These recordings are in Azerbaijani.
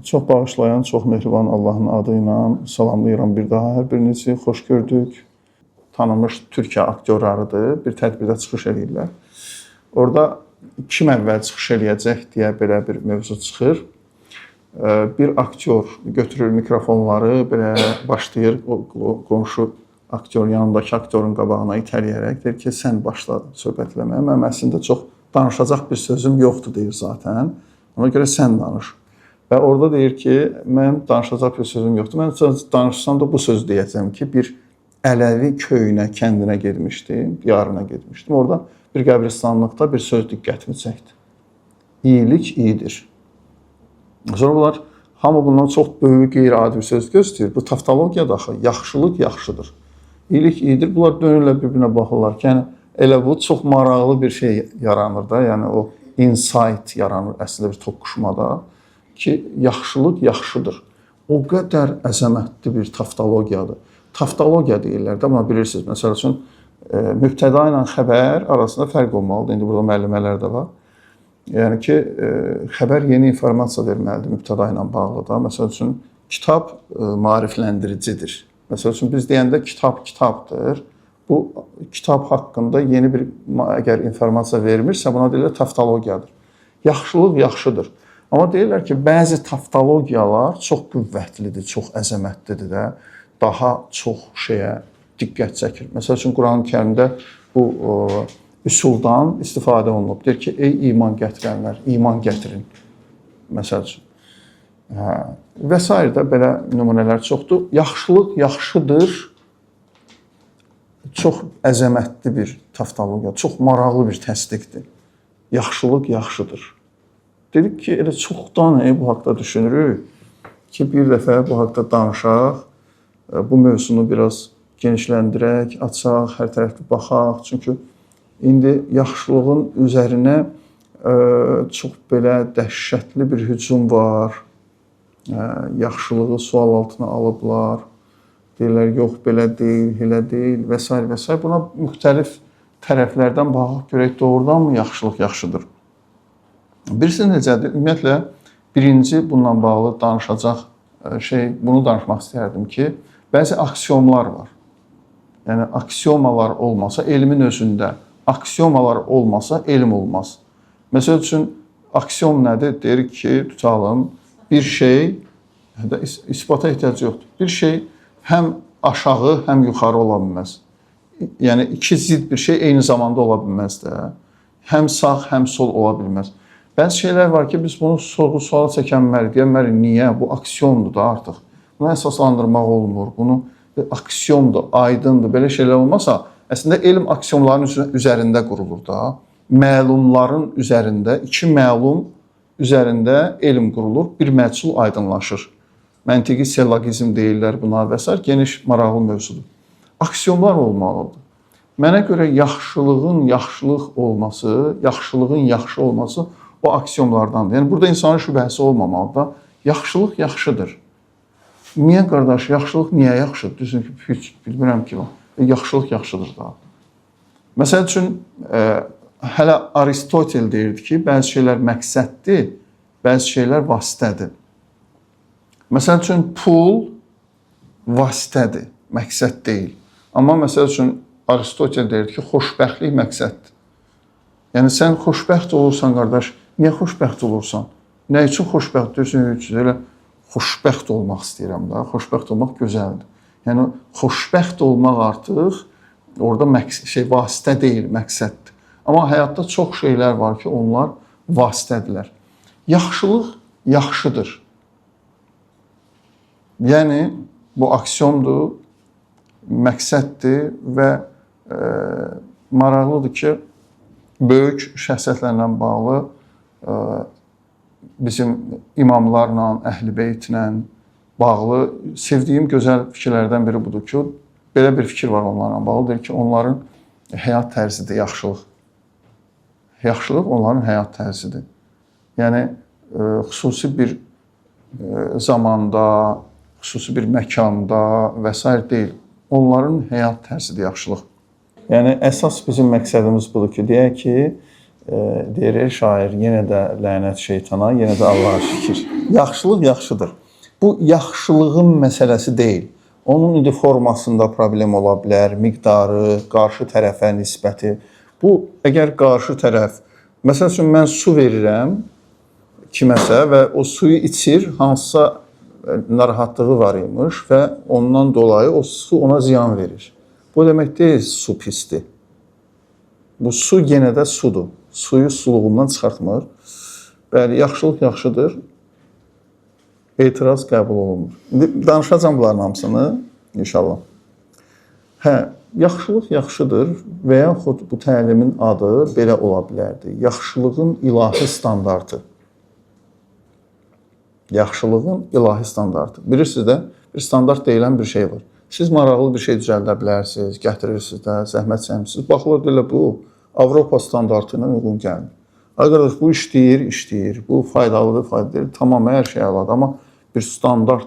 Çox bağışlayan, çox mehriban Allahın adı ilə salamlayıram bir daha hər birinizi. Xoş gördük. Tanınmış Türkiyə aktyorlarıdır. Bir tədbirdə çıxış edirlər. Orada kim əvvəl çıxış eləyəcək deyə belə bir mövzu çıxır. Bir aktyor götürür mikrofonları, belə başlayır qonşu aktyor, yanındakı aktyorun qabağına itələyərək deyir ki, sən başla söhbət eləməyə. Mənim əslində çox danışacaq bir sözüm yoxdur deyir zaten. Ona görə sən danış. Və orada deyir ki, mənim danışacaq bir sözüm yoxdur. Mən danışsam da bu söz deyəcəm ki, bir Ələvi köyünə, kəndinə getmişdim, yarına getmişdim. Orada bir qəbristanlıqda bir söz diqqətimi çəkdi. İyilik iyidir. Sonra bunlar, hamı bundan çox böyük qeyri-adi bir söz gözləyir. Bu taftologiyada axı, yaxşılıq yaxşıdır. İyilik iyidir. Bunlar dönürlər bir-birinə baxırlar ki, yəni, elə bu çox maraqlı bir şey yaranır da, yəni o insight yaranır əslində bir toqquşmada ki, yaxşılıq yaxşıdır. O qədər əzəmətli bir taftologiyadır. Taftologiya deyirlər də, buna bilirsiniz. Məsəl üçün, mübtəda ilə xəbər arasında fərq olmalıdır. İndi burada müəllimələr də var. Yəni ki, xəbər yeni informasiya verməlidir mübtəda ilə bağlı da. Məsəl üçün, kitab maarifləndiricidir. Məsəl üçün, biz deyəndə kitab kitabdır. Bu, kitab haqqında yeni bir əgər informasiya vermirsə, buna deyirlər taftologiyadır. Yaxşılıq yaxşıdır. Amma deyirlər ki, bəzi taftologiyalar çox qüvvətlidir, çox əzəmətlidir də, daha çox şeyə diqqət çəkir. Məsəl üçün, Quran-ı Kərimdə bu üsuldan istifadə olunub. Deyir ki, ey iman gətirənlər, iman gətirin. Məsəl üçün. Və s. də belə nümunələr çoxdur. Yaxşılıq yaxşıdır. Çox əzəmətli bir taftologiya, çox maraqlı bir təsdiqdir. Yaxşılıq yaxşıdır. Dedik ki, elə çoxdan bu haqda düşünürük ki, bir dəfə bu haqda danışaq, bu mövzunu biraz genişləndirək, açaq, hər tərəfli baxaq. Çünki indi yaxşılığın üzərinə çox belə dəhşətli bir hücum var. Yaxşılığı sual altına alıblar. Deyirlər, yox, belə deyil, elə deyil və s. və s. Buna müxtəlif tərəflərdən baxaq, görək doğrudanmı yaxşılıq yaxşıdır? Birisi necədir? Ümumiyyətlə, birinci bununla bağlı danışacaq bunu danışmaq istərdim ki, bəzi aksiyomlar var. Yəni, aksiyomalar olmasa, elmin özündə aksiyomalar olmasa, elm olmaz. Məsəl üçün, aksiyom nədir? Deyir ki, tutalım, bir şey, isbata ehtiyac yoxdur. Bir şey həm aşağı, həm yuxarı ola bilməz. Yəni, iki zidd bir şey eyni zamanda ola bilməz də. Həm sağ, həm sol ola bilməz. Bəzi şeylər var ki, biz bunu sorğu-suala çəkənməli, deyənməli, niyə? Bu aksiyondur da artıq. Buna əsaslandırmaq olmur. Bunu aksiyondur, aydındır. Belə şeylər olmasa, əslində elm aksiyonların üzərində qurulur da. Məlumların üzərində, iki məlum üzərində elm qurulur, bir məhsul aydınlaşır. Məntiqi sellogizm deyirlər buna və s. Geniş, maraqlı mövzudur. Aksiyonlar olmalıdır. Mənə görə yaxşılığın yaxşılıq olması, yaxşılığın yaxşı olması o aksiyonlardandır. Yəni, burada insanın şübhəsi olmamalıdır. Yaxşılıq yaxşıdır. Niyə qardaş, yaxşılıq niyə yaxşıdır? Düzün ki, heç bilmirəm ki, yaxşılıq yaxşıdır da. Məsəl üçün, hələ Aristotel deyirdi ki, bəzi şeylər məqsəddir, bəzi şeylər vasitədir. Məsəl üçün, pul vasitədir, məqsəd deyil. Amma məsəl üçün, Aristotel deyirdi ki, xoşbəxtlik məqsəddir. Yəni, sən xoşbəxt olursan, qardaş, niyə xoşbəxt olursan? Nə üçün xoşbəxt deyirsən? Elə xoşbəxt olmaq istəyirəm da, xoşbəxt olmaq gözəldir. Yəni, xoşbəxt olmaq artıq orada vasitə deyil, məqsəddir. Amma həyatda çox şeylər var ki, onlar vasitədirlər. Yaxşılıq yaxşıdır. Yəni, bu aksiyondur, məqsəddir və maraqlıdır ki, böyük şəxsiyyətlərlə bağlı bizim imamlarla, əhl-i beytlə bağlı sevdiyim gözəl fikirlərdən biri budur ki, belə bir fikir var onlarla bağlı, deyir ki, onların həyat tərzidir yaxşılıq. Yaxşılıq onların həyat tərzidir. Yəni, xüsusi bir zamanda, xüsusi bir məkanda və s. deyil. Onların həyat tərzidir yaxşılıq. Yəni, əsas bizim məqsədimiz budur ki, deyək ki, deyir şair, yenə də lənət şeytana, yenə də Allaha şükür. Yaxşılıq yaxşıdır. Bu yaxşılığın məsələsi deyil. Onun indi formasında problem ola bilər, miqdarı, qarşı tərəfə nisbəti. Bu əgər qarşı tərəf, məsəl üçün mən su verirəm kiməsə və o suyu içir, hansısa narahatlığı var imiş və ondan dolayı o su ona ziyan verir. Bu demək deyil su pisdir. Bu su yenə də sudur. Suyu suluğundan çıxartmır. Bəli, yaxşılıq yaxşıdır. Etiraz qəbul olunmur. İndi danışacağam bunların hamısını inşallah. Hə, yaxşılıq yaxşıdır və yaxud bu təlimin adı belə ola bilərdi. Yaxşılığın ilahi standartı. Yaxşılığın ilahi standartı. Bilirsiniz də, bir standart deyilən bir şey var. Siz maraqlı bir şey düzəldə bilərsiniz, gətirirsiniz də, zəhmət çəkmirsiniz. Baxılır deyirlər, bu Avropa standartı ilə uyğun gəlmir. Arkadaş, bu işləyir, bu faydalıdır. Tamam, hər şey əladır. Amma bir standart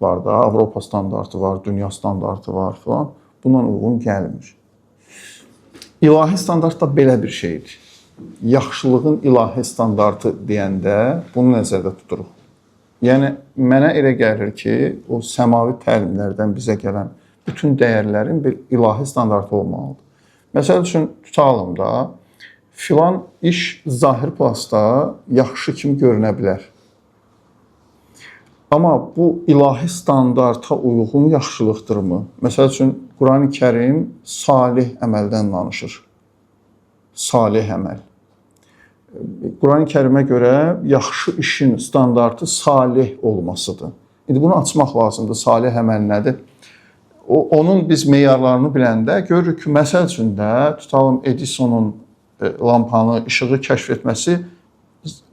var da, Avropa standartı var, dünya standartı var falan. Bundan uyğun gəlmir. İlahi standart da belə bir şeydir. Yaxşılığın ilahi standartı deyəndə bunu nəzərdə tuturuq. Yəni, mənə elə gəlir ki, o səmavi təlimlərdən bizə gələn bütün dəyərlərin bir ilahi standartı olmalıdır. Məsəl üçün, tutalım da, filan iş zahir planda yaxşı kimi görünə bilər. Amma bu ilahi standarta uyğun yaxşılıqdırmı? Məsəl üçün, Quran-ı Kərim salih əməldən danışır. Salih əməl. Quran-ı Kərimə görə yaxşı işin standartı salih olmasıdır. İndi bunu açmaq lazımdır. Salih əməl nədir? Onun biz meyarlarını biləndə görürük ki, məsəl üçün də tutalım Edisonun lampanı, işığı kəşf etməsi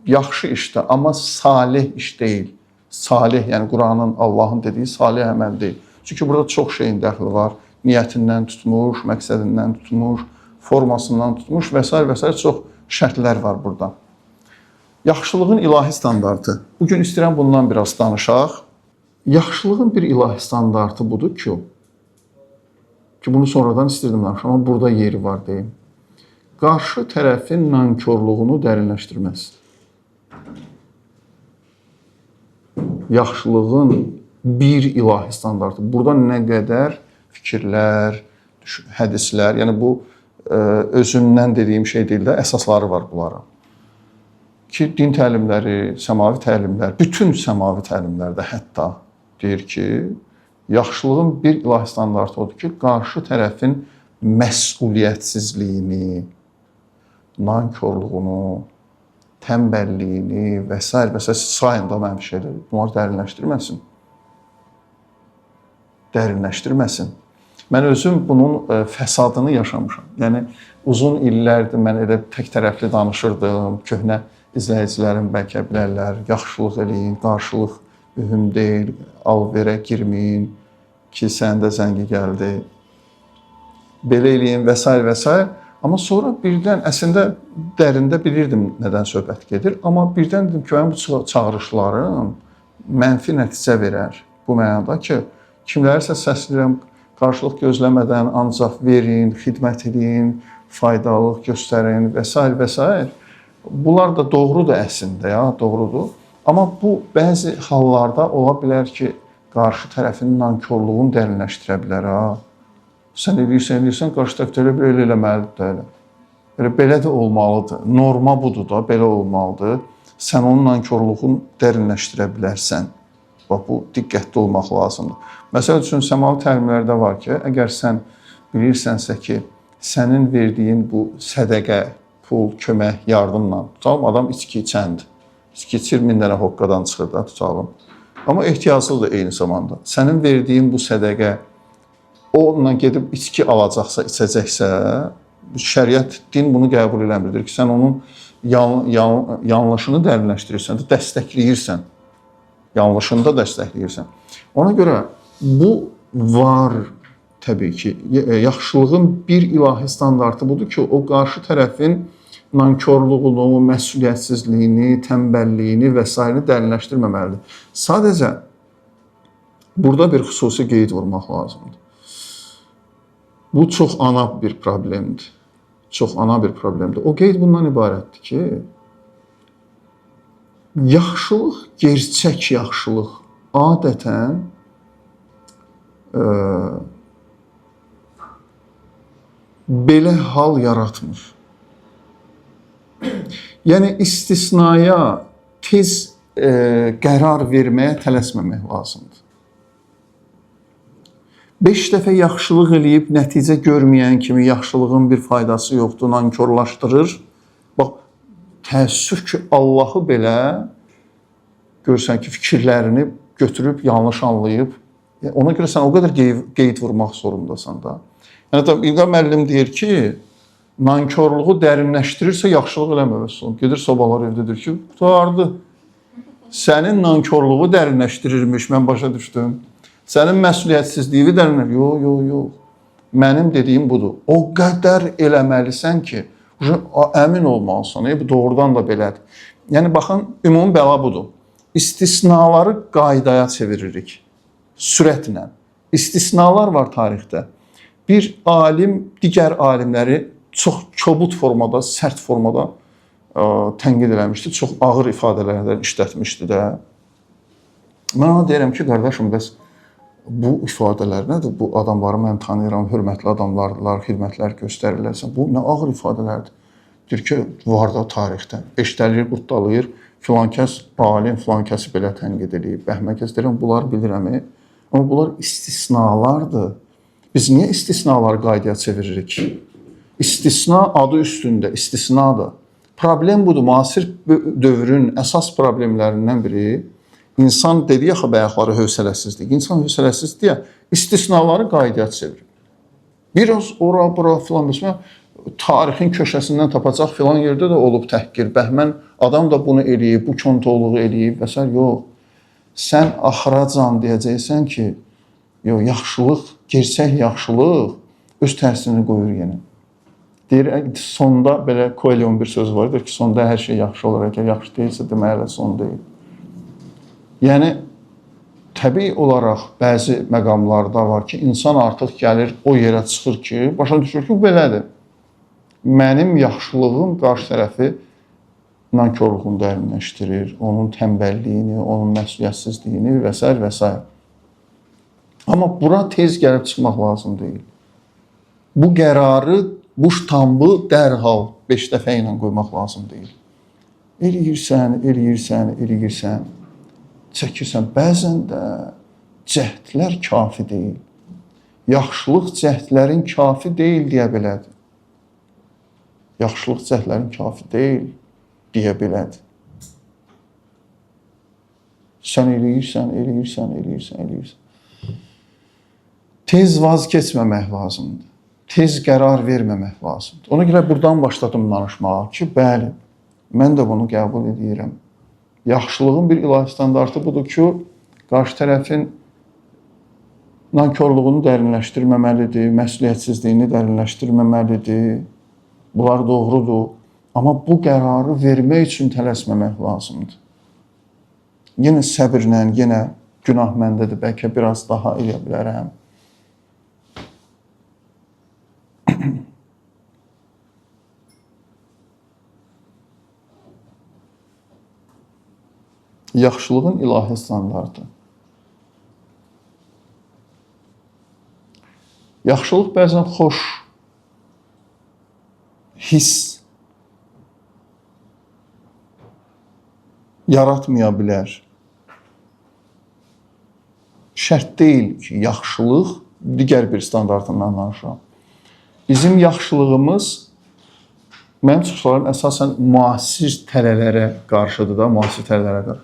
yaxşı işdir, amma salih iş deyil. Salih, yəni Quranın, Allahın dediyi salih əməl deyil. Çünki burada çox şeyin dəxli var. Niyyətindən tutmuş, məqsədindən tutmuş, formasından tutmuş və s. çox şərtlər var burada. Yaxşılığın ilahi standartı. Bugün istəyirəm bundan biraz danışaq. Yaxşılığın bir ilahi standartı budur ki, bunu sonradan istirdim danışam, amma burada yeri var deyim. Qarşı tərəfin nankörlüğünü dərinləşdirməz. Yaxşılığın bir ilahi standartı. Burada nə qədər fikirlər, hədislər, yəni bu özümdən dediyim şey deyil də, əsasları var bunlara. Ki, din təlimləri, səmavi təlimlər, bütün səmavi təlimlərdə hətta deyir ki, yaxşılığın bir ilahi standartı odur ki, qarşı tərəfin məsuliyyətsizliyini, nankörlüğünü, tənbəlliyini və s. sayında mənim şeyləri, bunları dərinləşdirməsin. Dərinləşdirməsin. Mən özüm bunun fəsadını yaşamışam. Yəni, uzun illərdir mən elə tək tərəfli danışırdım, köhnə izləyicilərim bəlkə bilərlər, yaxşılıq eləyin, qarşılıq mühüm deyil, al-verə girməyin ki, səndə zəngi gəldi, belə eləyin və s. Amma sonra birdən, əslində dərində bilirdim nədən söhbət gedir, amma birdən dedim ki, mən bu çağırışlarım mənfi nəticə verər. Bu mənada ki, kimlərisə səsləyirəm, qarşılıq gözləmədən ancaq verin, xidmət edin, faydalıq göstərin və s. Bunlar da doğrudur əslində, doğrudur. Amma bu bəzi hallarda ola bilər ki, qarşı tərəfin nankörlüğünü dərinləşdirə bilər. Sən eləyirsən, qarşı tərəfdə elə eləməlidir. Belə də olmalıdır. Norma budur da, belə olmalıdır. Sən onun nankörlüğünü dərinləşdirə bilərsən. Bu, diqqətli olmaq lazımdır. Məsəl üçün, səmavi təlimlərdə var ki, əgər sən bilirsənsə ki, sənin verdiyin bu sədəqə, pul, kömək, yardımla, tutalım, adam içki içəndir. İçki içir, 1000 dənə hoqqadan çıxır da, tutalım. Amma ehtiyaclıdır eyni zamanda. Sənin verdiyin bu sədəqə, onunla gedib içki alacaqsa, içəcəksə, şəriət, din bunu qəbul eləmirdir ki, sən onun yanlışını dərinləşdirirsən, dəstəkləyirsən. Yanlışını da dəstəkləyirsən. Ona görə bu var təbii ki. Yaxşılığın bir ilahi standartı budur ki, o qarşı tərəfin nankörlüğünü, məsuliyyətsizliyini, tənbəlliyini və s. dərinləşdirməməlidir. Sadəcə burada bir xüsusi qeyd vurmaq lazımdır. Bu çox ana bir problemdir. çox ana bir problemdir. O qeyd bundan ibarətdir ki, yaxşılıq, gerçək yaxşılıq adətən belə hal yaratmır. Yəni istisnaya tez qərar verməyə tələsməmək lazımdır. 5 dəfə yaxşılıq eləyib nəticə görməyən kimi yaxşılığın bir faydası yoxdur, nankorlaşdırır. Bax, təəssüf ki, Allahı belə görsən ki, fikirlərini götürüb yanlış anlayıb, ona görə sən o qədər qeyd vurmaq zorundasan da. Yəni İlqar müəllim deyir ki, nankorluğu dərinləşdirirsə yaxşılıq eləməməsin. Gedir sobalar evdədir ki, qutardı. Sənin nankorluğu dərinləşdirirmiş, mən başa düşdüm. Sənin məsuliyyətsizliyi dərinləşdirir. Yox. Mənim dediyim budur. O qədər eləməlisən ki, əmin olmalısan. Bu doğrudan da belədir. Yəni baxın, ümumi bəla budur. İstisnaları qaydaya çeviririk. Sürətlə. İstisnalar var tarixdə. Bir alim digər alimləri çox kobud formada, sərt formada tənqid eləmişdi. Çox ağır ifadələrdən işlətmişdi də. Mən ona deyirəm ki, qardaşım, bəs bu ifadələr nədir? Bu adamları mən tanıyıram, hörmətli adamlardılar, xidmətlər göstərirlərsə. Bu nə ağır ifadələrdir? Deyir ki, var da tarixdə. Eşdəlir, qutdalayır. Filan kəs alim, filan kəsi belə tənqid edib. Bəhməkəs deyirəm, bunları bilirəm. Amma bunlar istisnalardır. Biz niyə istisnaları qaydaya çeviririk? İstisna adı üstündə, istisnadır. Problem budur. Müasir dövrün əsas problemlərindən biri insan dedi axı bayaqları hövsələsizlik. İnsan hövsələsizdir ya, istisnaları qaydaya çevirir. Biraz ora, bura filan mesela tarixin köşəsindən tapacaq filan yerdə də olub təhqir. Bəhmən adam da bunu eləyib, bu kontoluğu eləyib və s. Yox. Sən axıracan deyəcəksən ki, yox, yaxşılıq, gerçək yaxşılıq öz tərsini qoyur yenə. Deyir, sonda belə Coelho'nun bir sözü vardır ki, sonda hər şey yaxşı olur. Əgər yaxşı deyilsə, deməli son deyil. Yəni, təbii olaraq bəzi məqamlarda var ki, insan artıq gəlir, o yerə çıxır ki, başa düşür ki, bu belədir. Mənim yaxşılığım qarşı tərəfi nankorluğunu dərinləşdirir, onun tənbəlliyini, onun məsuliyyətsizliyini və s. və s. Amma bura tez gəlib çıxmaq lazım deyil. Bu qərarı, bu ştampı dərhal 5 dəfə ilə qoymaq lazım deyil. Eləyirsən, çəkirsən. Bəzən də cəhdlər kafi deyil. Yaxşılıq cəhdlərin kafi deyil deyə belədir. Yaxşılıq cəhdlərin kafi deyil deyə belədir. Sən eləyirsən. Tez vaz keçməmək lazımdır. Tez qərar verməmək lazımdır. Ona görə buradan başladım danışmağa ki, bəli, mən də bunu qəbul edirəm. Yaxşılığın bir ilahi standartı budur ki, qarşı tərəfin nankorluğunu dərinləşdirməməlidir, məsuliyyətsizliyini dərinləşdirməməlidir. Bunlar doğrudur. Amma bu qərarı vermək üçün tələsməmək lazımdır. Yenə səbirlə, yenə günah məndədir, bəlkə biraz daha eləyə bilərəm. Yaxşılığın ilahi standartı. Yaxşılıq bəzən xoş hiss yaratmaya bilər. Şərt deyil ki, yaxşılıq digər bir standartından danışıram. Bizim yaxşılığımız mənim çıxışlarım əsasən müasir tələlərə qarşıdır da, müasir tələlərə qarşı.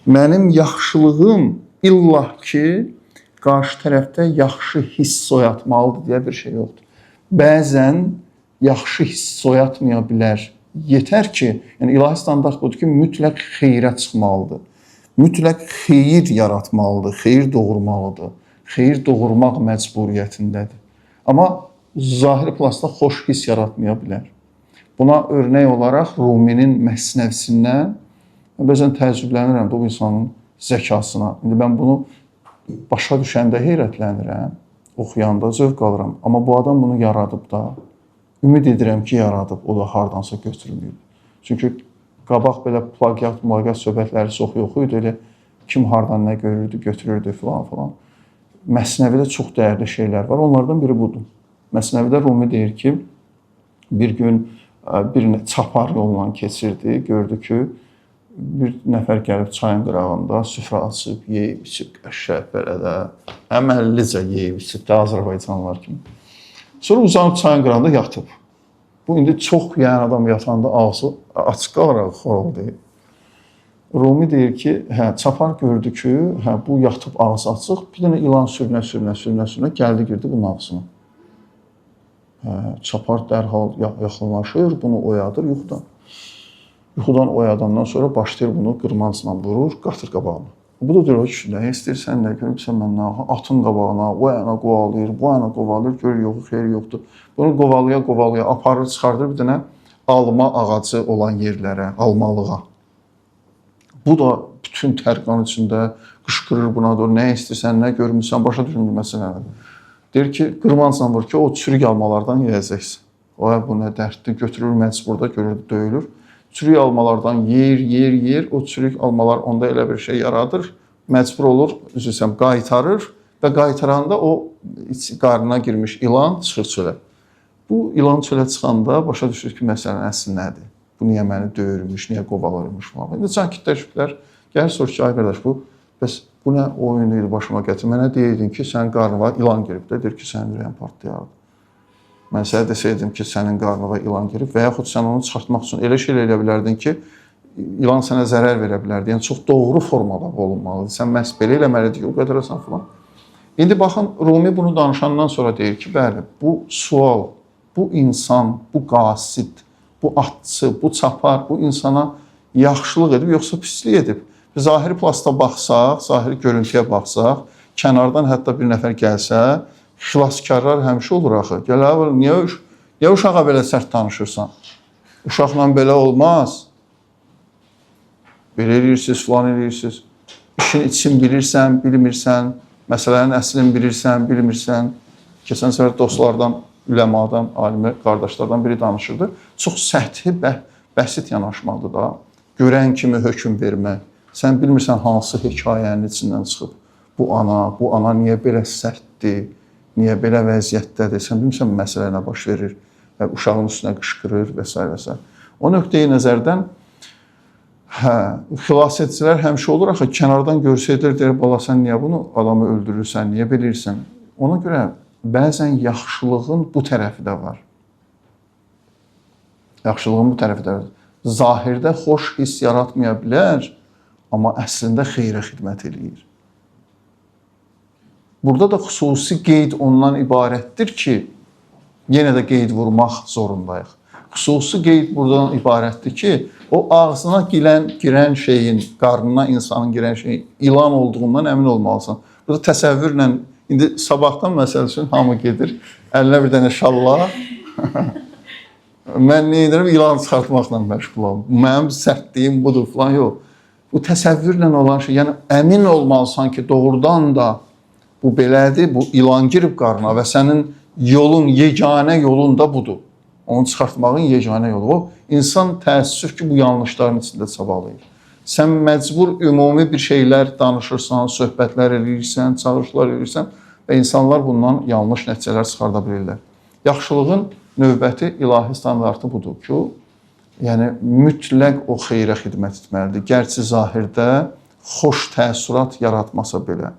Mənim yaxşılığım illah ki, qarşı tərəfdə yaxşı hiss oyatmalıdır deyə bir şey yoxdur. Bəzən yaxşı hiss oyatmaya bilər. Yetər ki, yəni ilahi standart budur ki, mütləq xeyrə çıxmalıdır. Mütləq xeyir yaratmalıdır, xeyir doğurmalıdır. Xeyir doğurmaq məcburiyyətindədir. Amma zahiri planda xoş hiss yaratmaya bilər. Buna örnək olaraq Ruminin Məsnəvisindən bəzən təəccüblənirəm bu insanın zəkasına. İndi mən bunu başa düşəndə heyrətlənirəm, oxuyanda zövq alıram. Amma bu adam bunu yaradıb da. ümid edirəm ki, yaradıb, o da hardansa götürülməyib. Çünki qabaq belə plagiat söhbətləri çox yox idi, elə kim hardan nə görürdü, götürürdü filan. Məsnəvidə çox dəyərli şeylər var, onlardan biri budur. Məsnəvidə Rumi deyir ki, bir gün bir çapar yolla keçirdi, gördü ki, bir nəfər gəlib çayın qırağında süfrə açıb, yeyib, içib, qəşəng belə də, əməllicə yeyib, içib də Azərbaycanlılar kimi. Sonra uzanıb çayın qırağında yatıb. Bu, indi çox yeyən adam yatanda ağzı açıq qalaraq xoruldayır. Rumi deyir ki, çapar gördü ki, bu yatıb ağzı açıq, bir dənə ilan sürünə gəldi, girdi bunun ağzına. Çapar dərhal yaxınlaşır, bunu oyadır yuxudan. Yuxudan oyadandan sonra başlayır bunu qırmancla vurur, qatır qabağına. Bu da deyir ki, nə istəyirsən, nə görürsən məndən, atın qabağına, o yana qovalayır, bu yana qovalayır, görür yoxu, xeyri yoxdur. Bunu qovalaya, aparır, çıxardır bir dənə alma ağacı olan yerlərə, almalığa. Bu da bütün tərqan içində qışqırır buna da, nə istəyirsən, nə görmüsən, başa düşmür məsələni. Deyir ki, qırmancla vur ki, o çürük almalardan yeyəcəksin. Bu nə dərddir, götürür məcburda, görür, döyülür. Çürük almalardan yer, o çürük almalar onda elə bir şey yaradır, məcbur olur, üzrsən, qaytarır və qaytaranda o qarnına girmiş ilan çıxır çölə. Bu ilan çölə çıxanda başa düşür ki, məsələn, əsl nədir? Bu niyə məni döyürmüş, niyə qovalarmış falan. İndi can kitləklər gəlir, sorur ki, ay qardaş, bu nə oyun idi başıma gətir. Mənə deyirdin ki, sənin qarnına ilan girib də, deyir ki, sənin ürəyin partlayardı. Mən sənə desəydim ki, sənin qarnına ilan girib və yaxud sən onu çıxartmaq üçün elə şey elə bilərdin ki, ilan sənə zərər verə bilərdi. Yəni, çox doğru formada olunmalıdır. Sən məhz belə eləməlidir ki, o qədər asan falan. İndi baxın, Rumi bunu danışandan sonra deyir ki, bəli, bu sual, bu insan, bu qasid, bu atçı, bu çapar, bu insana yaxşılıq edib, yoxsa pislik edib. Zahiri plasta baxsaq, zahiri görüntüyə baxsaq, kənardan hətta bir nəfər gəlsə, xilaskarlar həmişə olur axı. Gəl, niyə uşağa belə sərt danışırsan? Uşaqla belə olmaz. Belə eləyirsiniz, falan eləyirsiniz. İşin için bilirsən, bilmirsən, məsələnin əslini bilirsən, bilmirsən. Keçən səfər dostlardan, üləmadan, alimi qardaşlardan biri danışırdı. Çox səthi, bəsit yanaşmadır da. Görən kimi hökm vermək. Sən bilmirsən hansı hekayənin içindən çıxıb. Bu ana niyə belə sərtdir? Niyə belə vəziyyətdədir? Sən bilmirsən məsələ nə baş verir? Uşağın üstünə qışqırır və s. O nöqteyi nəzərdən xilas edicilər həmişə olur axı, kənardan görsəydilər, deyir, bala sən niyə bunu adamı öldürürsən, niyə bilirsən? Ona görə bəzən yaxşılığın bu tərəfi də var. Yaxşılığın bu tərəfi də var. Zahirdə xoş hiss yaratmaya bilər, amma əslində xeyrə xidmət edir. Burada da xüsusi qeyd ondan ibarətdir ki, yenə də qeyd vurmaq zorundayıq. Xüsusi qeyd buradan ibarətdir ki, o ağzına girən şeyin, qarnına insanın girən şeyin ilan olduğundan əmin olmalısan. Burada təsəvvürlə, indi sabahdan məsəl üçün hamı gedir, əlinə bir dənə şalla, mən nə edirəm, ilan çıxartmaqla məşğulam. Mənim sərtliyim budur, falan yox. Bu təsəvvürlə olan şey, yəni əmin olmalısan ki, doğrudan da bu belədir, bu ilan girib qarına və sənin yolun, yeganə yolun da budur. Onu çıxartmağın yeganə yolu. O, insan təəssüf ki, bu yanlışların içində çabalayır. Sən məcbur ümumi bir şeylər danışırsan, söhbətlər edirsən, çağırışlar edirsən və insanlar bundan yanlış nəticələr çıxarda bilirlər. Yaxşılığın növbəti ilahi standartı budur ki, yəni mütləq o xeyrə xidmət etməlidir. Gərçi zahirdə xoş təəssürat yaratmasa belə.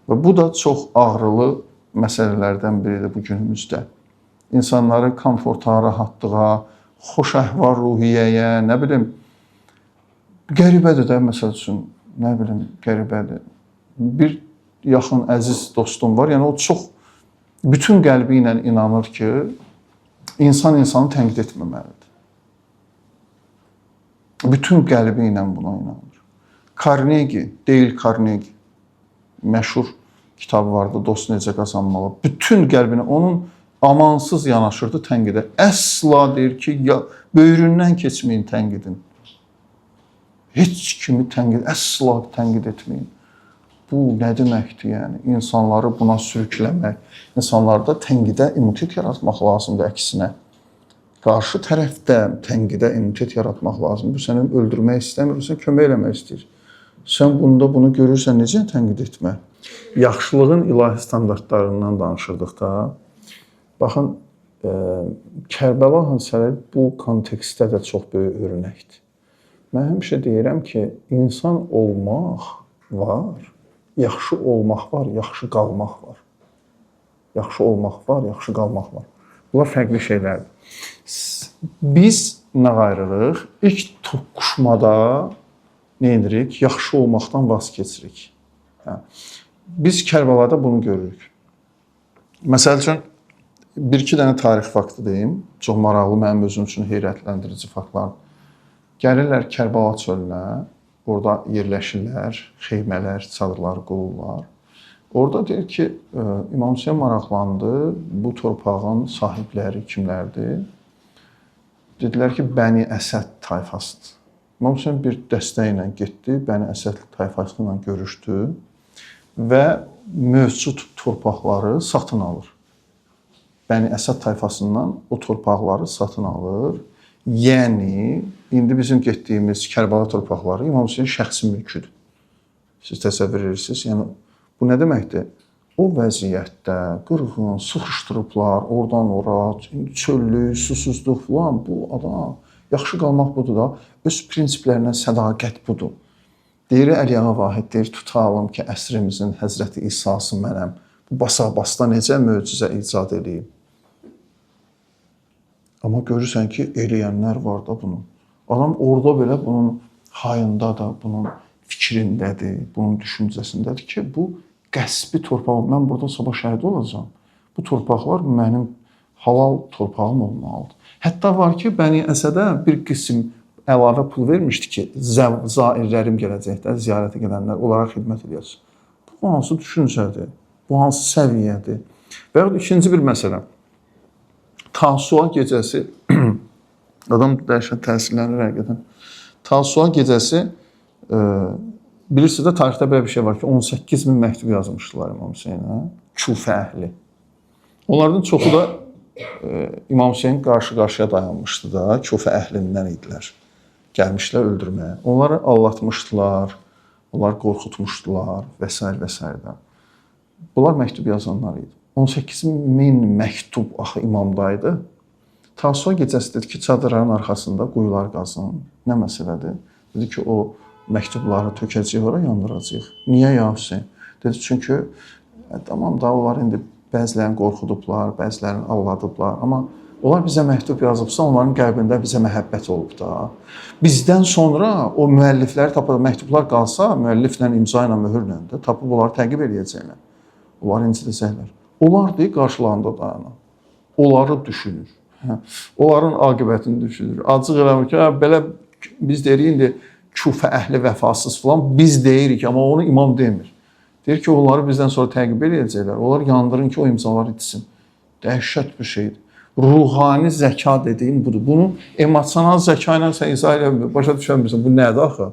Və bu da çox ağrılı məsələlərdən biridir bu günümüzdə. İnsanları komforta, rahatlığa, xoş əhval ruhiyyəyə, nə bilim, qəribədir də, məsəl üçün, nə bilim, qəribədir. Bir yaxın, əziz dostum var, yəni o çox bütün qəlbi ilə inanır ki, insan insanı tənqid etməməlidir. Bütün qəlbi ilə buna inanır. Carnegie, Dale Carnegie, məşhur kitabı vardı, Dost Necə Qazanmalı. Bütün qəlbinə, onun amansız yanaşırdı tənqidə. Əsla deyir ki, böyründən keçməyin tənqidin. Heç kimi əsla tənqid etməyin. bu nə deməkdir, yəni insanları buna sürükləmək, insanlarda tənqidə immunitet yaratmaq lazımdır əksinə. Qarşı tərəfdə tənqidə immunitet yaratmaq lazımdır. Bu səni öldürmək istəmirsə, kömək eləmək istəyir. Sən bunda bunu görürsən, necə tənqid etmək? Yaxşılığın ilahi standartlarından danışırdıqda, baxın, Kərbəla hadisələri bu kontekstdə də çox böyük örnəkdir. Mən həmişə deyirəm ki, insan olmaq var, yaxşı olmaq var, yaxşı qalmaq var. Yaxşı olmaq var, yaxşı qalmaq var. Bunlar fərqli şeylərdir. Biz nə ayırırıq? İlk toqquşmada nə edirik? Yaxşı olmaqdan vaz keçirik. Biz Kərbəlada bunu görürük. Məsəl üçün, bir-iki dənə tarix faktı deyim. Çox maraqlı, mənim özüm üçün heyrətləndirici faktlar. Gəlirlər Kərbəla çölünə, orada yerləşirlər, xeymələr, çadırlar qururlar. Orada deyir ki, İmam Hüseyn maraqlandı, bu torpağın sahibləri kimlərdir? Dedilər ki, Bəni Əsəd tayfasıdır. İmam Hüseyn bir dəstə ilə getdi, Bəni Əsəd tayfası ilə görüşdü və mövcud torpaqları satın alır. Bəni Əsəd tayfasından o torpaqları satın alır. Yəni, indi bizim getdiyimiz Kərbəla torpaqları İmam Hüseyn şəxsi mülküdür. Siz təsəvvür edirsiniz. Yəni, bu nə deməkdir? O vəziyyətdə qırğın, sıxışdırıblar, oradan ora, çöllük, susuzluq falan, bu adam, yaxşı qalmaq budur da, öz prinsiplərinə sədaqət budur. Deyir Əliyağa Vahid, deyir, tutalım ki, əsrimizin Həzrəti İsası mənəm, bu basa-basda necə möcüzə icad edeyim? Amma görürsən ki, eləyənlər var da bunun. Adam orada belə bunun hayında da, bunun fikrindədir, bunun düşüncəsindədir ki, bu qəsbi torpaq, mən burada sabah şəhid olacağam. Bu torpaqlar mənim halal torpağım olmalıdır. Hətta var ki, Bəni Əsədə bir qism əlavə pul vermişdi ki, zairlərim gələcəkdə, ziyarətə gələnlər, onlara xidmət edəcək. Bu hansı düşüncədir? Bu hansı səviyyədir? Və yaxud ikinci bir məsələ. Tasua gecəsi, adam dəhşət təsirlənir həqiqətən. Tasua gecəsi, bilirsiniz də tarixdə belə bir şey var ki, 18.000 məktub yazmışdılar İmam Hüseynə, Küfə əhli. Onlardan çoxu da İmam Hüseyn qarşı-qarşıya dayanmışdı da, Küfə əhlindən idilər. Gəlmişlər öldürməyə. Onları aldatmışdılar, onları qorxutmuşdular və s. və s. Bunlar məktub yazanlar idi. 18.000 məktub axı imamdaydı. Tasua gecəsi dedi ki, çadırların arxasında quyular qazın. Nə məsələdir? Dedi ki, o məktubları tökəcəyik, ora yandıracağıq. Niyə ya Hüseyn? Dedi, çünki tamam da onlar indi bəzilərini qorxudublar, bəzilərini alladıblar. Amma onlar bizə məktub yazıbsa, onların qəlbində bizə məhəbbət olub da. Bizdən sonra o müəllifləri tapıb, məktublar qalsa, müəlliflə, imza ilə, mühürlə də tapıb onları təqib edəcəklər. Onları incidəcəklər. Onlar deyil, qarşılarında dayanan. Onları düşünür. Onların aqibətini düşünür. Acıq eləmir ki, belə biz deyirik, indi Küfə əhli vəfasız falan, biz deyirik, amma onu imam demir. Deyir ki, onları bizdən sonra təqib edəcəklər. Onlar yandırın ki, o imzalar itsin. Dəhşət bir şeydir. Ruhani zəka dediyim budur. Bunu emosional zəka ilə sən izah eləmir. Başa düşənmirsən, bu nədir axı?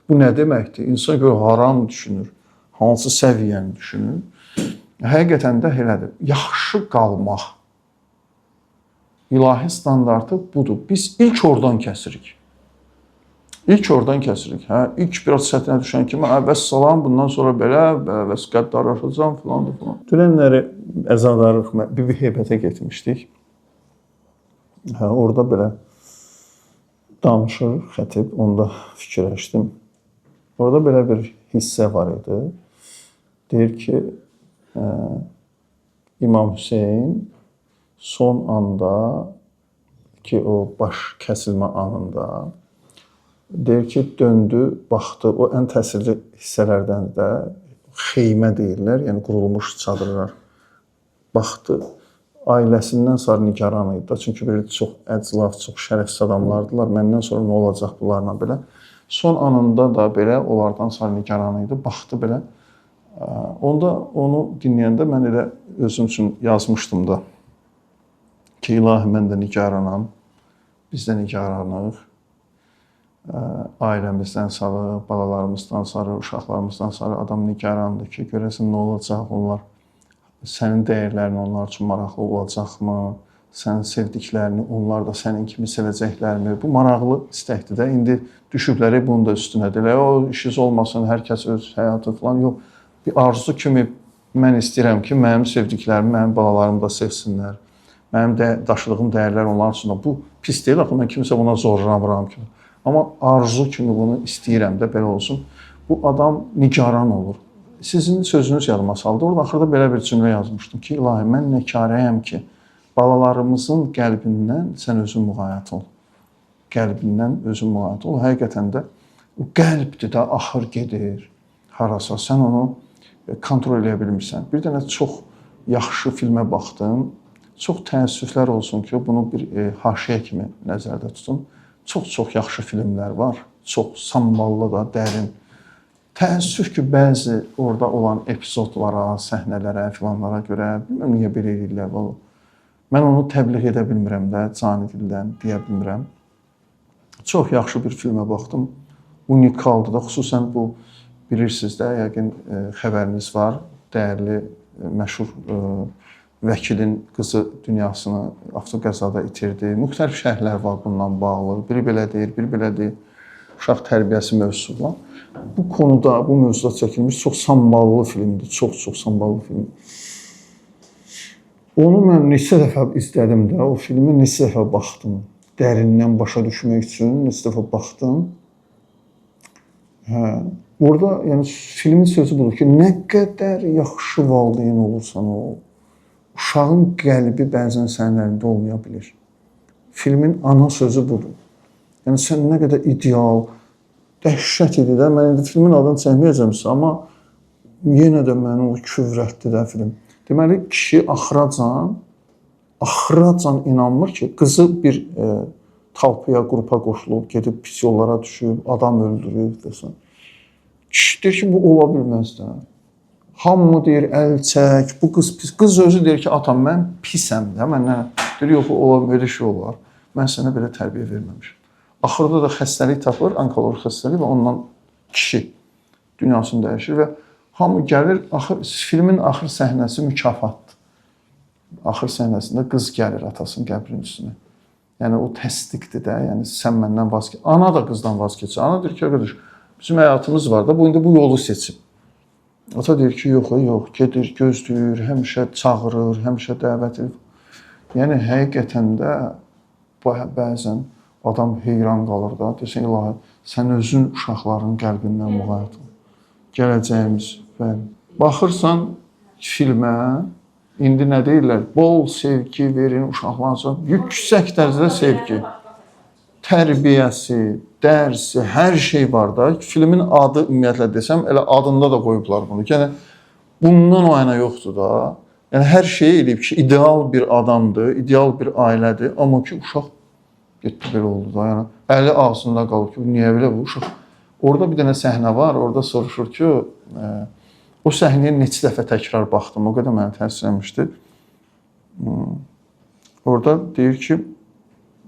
Bu nə deməkdir? İnsan görə haram düşünür. Hansı səviyyəni düşünür? Həqiqətən də elədir. Yaxşı qalmaq. İlahi standartı budur. Biz ilk oradan kəsirik. İlk oradan kəsirik. İlk biraz sətinə düşən kimi, vəssalam, bundan sonra belə, vəs qəddarlaşacam, filan. Dünənləri əzadarıq, bir heybətə getmişdik. Orada belə danışır xətib, onda fikirləşdim. Orada belə bir hissə var idi. Deyir ki, İmam Hüseyn son anda ki, o baş kəsilmə anında deyir ki, döndü, baxdı. O ən təsirli hissələrdən də xeymə deyirlər, yəni qurulmuş çadırlar. Baxdı, ailəsindən sonra nigaran idi. Çünki belə çox əclaf, çox şərəfsiz adamlardılar. Məndən sonra nə olacaq bunlarla belə. Son anında da belə onlardan sonra nigaran idi. Baxdı belə. Onda onu dinləyəndə mən elə özüm üçün yazmışdım da ki, ilahi mən də nigaranam, biz də nigaranıq. ailəmizdən sarı, balalarımızdan sarı, uşaqlarımızdan sarı adam nigarandır ki, görəsən nə olacaq, onlar sənin dəyərlərin onlar üçün maraqlı olacaqmı, sənin sevdiklərini onlar da sənin kimi sevəcəklərmi? Bu maraqlı istəkdir də. İndi düşübləri bunun da üstünədir. O işiniz olmasın, hər kəs öz həyatı falan yox. Bir arzu kimi mən istəyirəm ki, mənim sevdiklərimi, mənim balalarım da sevsinlər. Mənim daşıdığım dəyərlər onlar üçün bu pis deyil, axı mən kimsə buna zorlamıram ki. Amma arzu kimi bunu istəyirəm də belə olsun. Bu adam nigaran olur. Sizin sözünüz yadıma saldı. Orada axırda belə bir cümlə yazmışdım ki, ilahi mən nəkarəyəm ki, balalarımızın qəlbindən sən özün müğayət ol. Qəlbindən özün müğayət ol. Həqiqətən də o qəlbdir də axır gedir harasa. Sən onu kontrol edə bilmirsən. Bir dənə çox yaxşı filmə baxdım. Çox təəssüflər olsun ki, bunu bir haşiyə kimi nəzərdə tutun. Çox yaxşı filmlər var. Çox samballı da, dərin. Təəssüf ki, bəzi orada olan epizodlara, səhnələrə, filanlara görə bilmirəm niyə belə edirlər. Mən onu təbliğ edə bilmirəm də, cani dildən deyə bilmirəm. Çox yaxşı bir filmə baxdım. Unikaldır da, xüsusən bu bilirsiniz də, yəqin xəbəriniz var. Dəyərli, məşhur vəkilin qızı dünyasını avtoqəzada itirdi. Müxtəlif şərhlər var bundan bağlı. Biri belə deyir, biri belə deyir. Uşaq tərbiyəsi mövzusu var. Bu konuda, bu mövzuda çəkilmiş çox samballı filmdir. Çox samballı filmdir. Onu mən neçə dəfə izlədim də, o filmi neçə dəfə baxdım. Dərindən başa düşmək üçün neçə dəfə baxdım. Orada yəni filmin sözü budur ki, nə qədər yaxşı valideyn olursan ol, uşağın qəlbi bəzən sənin əlində olmaya bilir. Filmin ana sözü budur. Yəni sən nə qədər ideal, dəhşət idi də. Mən indi filmin adını çəkməyəcəmsə, amma yenə də məni o küvrətdir də film. Deməli, kişi axıracan inanmır ki, qızı bir talpıya, qrupa qoşulub, gedib pis yollara düşüb, adam öldürüb desən. Kişi deyir ki, bu ola bilməz də. Hamı deyir, əl çək, bu qız pis. Qız özü deyir ki, atam, mən pisəm də. Məndən deyir, yox, belə şey olar. Mən sənə belə tərbiyə verməmişəm. Axırda da xəstəlik tapır, onkoloji xəstəlik və ondan kişi dünyasını dəyişir və hamı gəlir, filmin axır səhnəsi mükafatdır. Axır səhnəsində qız gəlir atasının qəbrinin üstünə. Yəni o təsdiqdir də, yəni sən məndən vaz keç. Ana da qızdan vaz keçir. Ana deyir ki, qardaş, bizim həyatımız var da, bu indi bu yolu seçib. Ata deyir ki, yox, gedir, gözləyir, həmişə çağırır, həmişə dəvət edir. Yəni həqiqətən də bəzən adam heyran qalır da, desən ilahi, sən özün uşaqların qəlbindən müğayət ol. Gələcəyimiz. Baxırsan filmə, indi nə deyirlər? Bol sevgi verin uşaqlarınıza, yüksək dərəcədə sevgi. Tərbiyəsi, dərsi, hər şey var da. Filmin adı ümumiyyətlə desəm, elə adında da qoyublar bunu. Yəni, bundan o yana yoxdur da. Yəni, hər şey eləyib ki, ideal bir adamdır, ideal bir ailədir. Amma ki, uşaq getdi belə oldu da. Yəni, əli ağzında qalıb ki, niyə belə bu uşaq? Orada bir dənə səhnə var, orada soruşur ki, o səhnəyə neçə dəfə təkrar baxdım, o qədər məni təsir etmişdi. Orada deyir ki,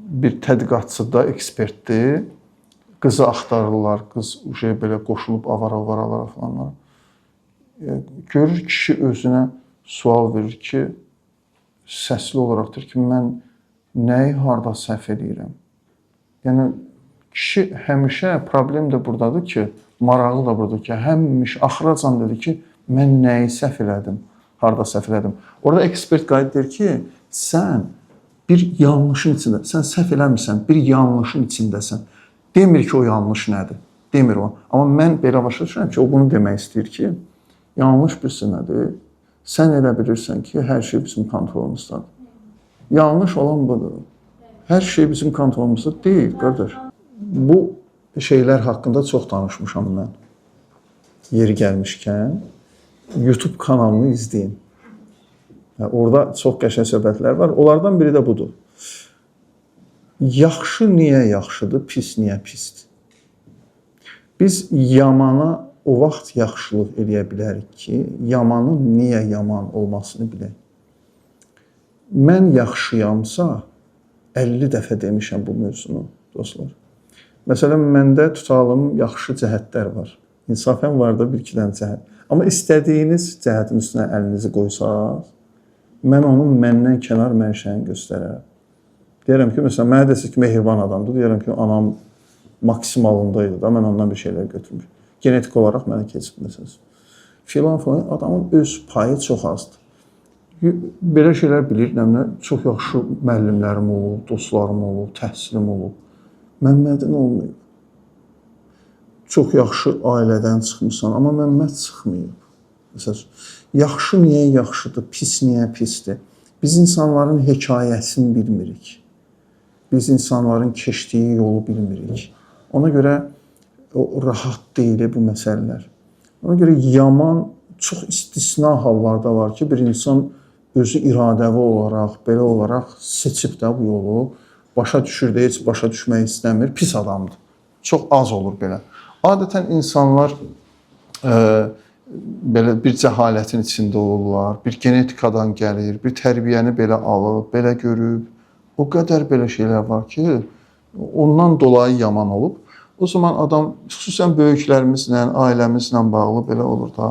bir tədqiqatçı da ekspertdir, qızı axtarırlar, qız belə qoşulub avara falanlar. Görür kişi özünə sual verir ki, səsli olaraq deyir ki, mən nəyi harada səhv edirəm? Yəni, kişi həmişə problem də buradadır ki, marağı da buradadır ki, həmişə axıracan dedi ki, mən nəyi səhv elədim, harada səhv elədim. Orada ekspert qayıt deyir ki, sən bir yanlışın içində, sən səhv eləmirsən, bir yanlışın içindəsən. Demir ki, o yanlış nədir, demir o. Amma mən belə başa düşürəm ki, o bunu demək istəyir ki, yanlış bilsin nədir, sən elə bilirsən ki, hər şey bizim kontrolumuzdadır. Yanlış olan budur. Hər şey bizim kontrolumuzda deyil, qardaş. Bu şeylər haqqında çox danışmışam mən. Yeri gəlmişkən, YouTube kanalını izləyin. Orada çox qəşəng söhbətlər var. Onlardan biri də budur. Yaxşı niyə yaxşıdır, pis niyə pisdir? Biz yamana o vaxt yaxşılıq eləyə bilərik ki, yamanın niyə yaman olmasını bilək. Mən yaxşıyamsa, 50 dəfə demişəm bu mövzunu, dostlar. Məsələn, məndə tutalım yaxşı cəhətlər var. İnsafən var da bir-iki dənə cəhət. Amma istədiyiniz cəhətin üstünə əlinizi qoysaz, mən onun məndən kənar mənşəyini göstərərəm. Deyərəm ki, məsələn, mənə desək ki, mehriban adamdır. Deyərəm ki, anam maksimalında idi da, mən ondan bir şeylər götürmüşəm. Genetik olaraq mənə keçib məsələn. Filan falan adamın öz payı çox azdır. Belə şeylər bilirəm, çox yaxşı müəllimlərim olub, dostlarım olub, təhsilim olub. Məmmədin olmayıb. Çox yaxşı ailədən çıxmısan, amma Məmməd çıxmayıb. Məsələn, yaxşı niyə yaxşıdır, pis niyə pisdir? Biz insanların hekayəsini bilmirik. Biz insanların keçdiyi yolu bilmirik. Ona görə rahat deyil bu məsələlər. Ona görə yaman çox istisna hallarda var ki, bir insan özü iradəvi olaraq, belə olaraq seçib də bu yolu, başa düşür də heç başa düşmək istəmir, pis adamdır. Çox az olur belə. Adətən insanlar belə bir cəhalətin içində olurlar, bir genetikadan gəlir, bir tərbiyəni belə alıb, belə görüb. O qədər belə şeylər var ki, ondan dolayı yaman olub. O zaman adam xüsusən böyüklərimizlə, ailəmizlə bağlı belə olur da.